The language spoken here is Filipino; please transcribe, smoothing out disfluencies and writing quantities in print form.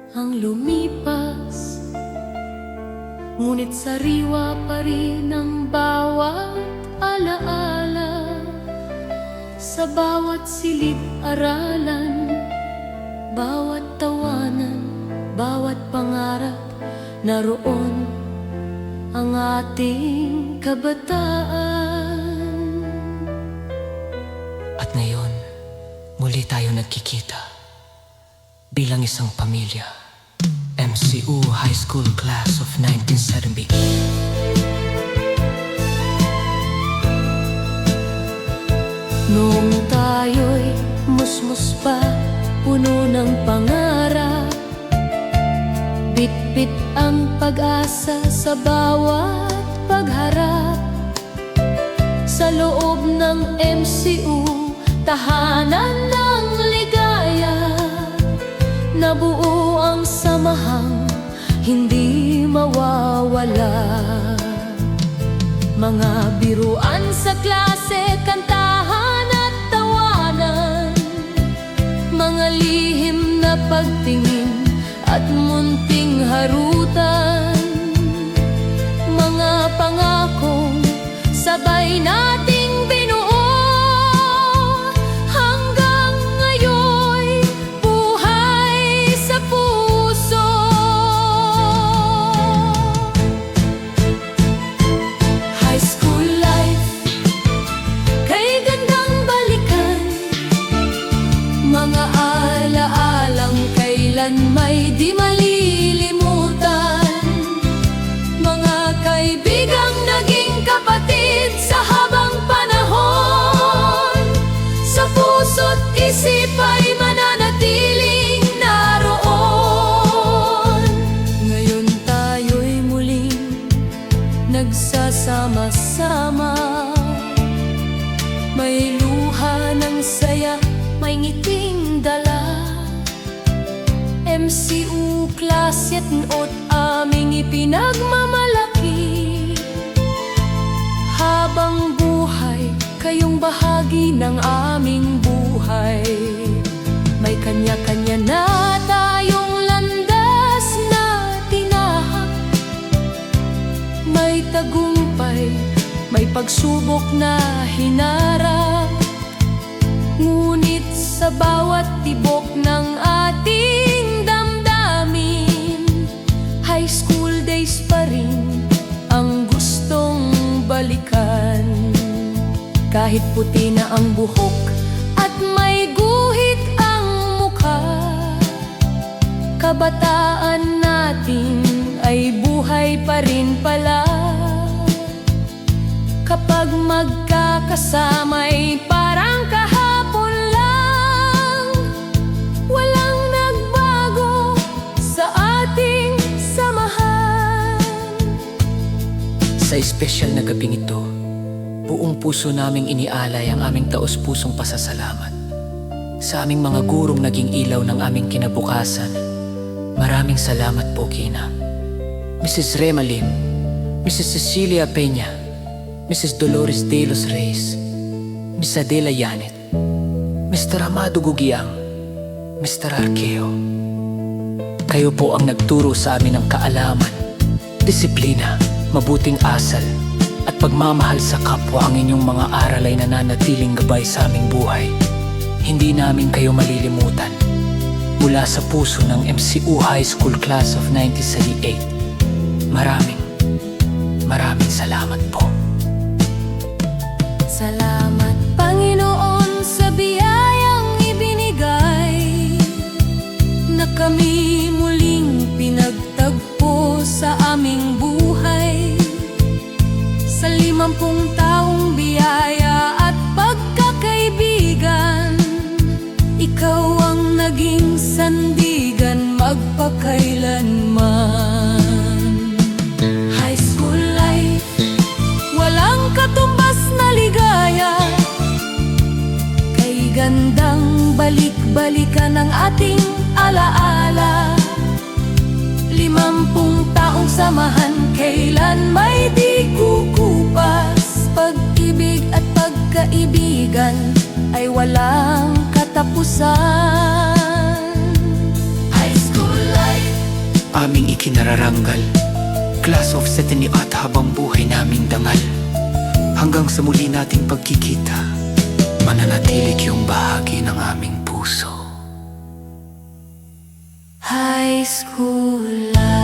ang lumipas, ngunit sariwa pa rin ang bawat alaala. Sa bawat silid-aralan, bawat tawanan, bawat pangarap, naroon ang ating kabataan. At ngayon, muli tayo nagkikita bilang isang pamilya. MCU High School Class of 1978. Noong tayo'y musmus pa, puno ng pangarap, bit-bit ang pag-asa sa bawat pagharap. Sa loob ng MCU, tahanan ng ligaya, nabuo ang samahang hindi mawawala. Mga biruan sa klase, kantahan at tawanan, mga lihim na pagtingin at munting harutan, mga pangakong sabay nating binuo, hanggang ngayon'y buhay sa puso. High school life, kay gandang balikan, mga alaalang kailan may di malilimutan, mga kaibigang naging kapatid sa habang panahon, sa puso't isip ay mananatiling naroon. Ngayon tayo'y muling nagsasama-sama, may luha ng saya, may ngiting dala. MCU Class 7 aming ipinagmamalaki, habang buhay kayong bahagi ng aming buhay. May kanya-kanya na tayong landas na tinahak, may tagumpay, may pagsubok na hinarap, ngunit sa bawat tibok ng ating damdamin, high school days pa rin ang gustong balikan. Kahit puti na ang buhok at may guhit ang mukha, kabataan natin ay buhay pa rin pala. Kapag magkakasama'y parang kahapon lang, walang nagbago sa ating samahan. Sa espesyal na gabing ito, buong puso naming inialay ang aming taos-pusong pasasalamat sa aming mga gurong naging ilaw ng aming kinabukasan. Maraming salamat po kina Mrs. Rema Lim, Mrs. Cecilia Peña, Mrs. Dolores de los Reyes, Miss Adela Yanet, Mr. Amado Gugiang, Mr. Arqueo. Kayo po ang nagturo sa amin ng kaalaman, disiplina, mabuting asal at pagmamahal sa kapwa. Ang inyong mga aral ay nananatiling gabay sa aming buhay. Hindi namin kayo malilimutan. Mula sa puso ng MCU High School Class of 1978, maraming salamat po. Salamat Panginoon sa biyayang ibinigay, na kami muling pinagtagpo sa aming buhay. Sa 50 taong biyaya at pagkakaibigan, ikaw ang naging sandigan magpakailanman. High school life, walang katumbas na ligaya, kay gandang balik-balikan ang ating alaala. 50 taong samahan, kailan may di kukupas. Pag-ibig at pagkaibigan ay walang katapusan. High school life, aming ikinararanggal. Class of 7 at habang buhay naming dangal. Hanggang sa muli nating pagkikita, mananatili yung bahagi ng aming puso. High school life.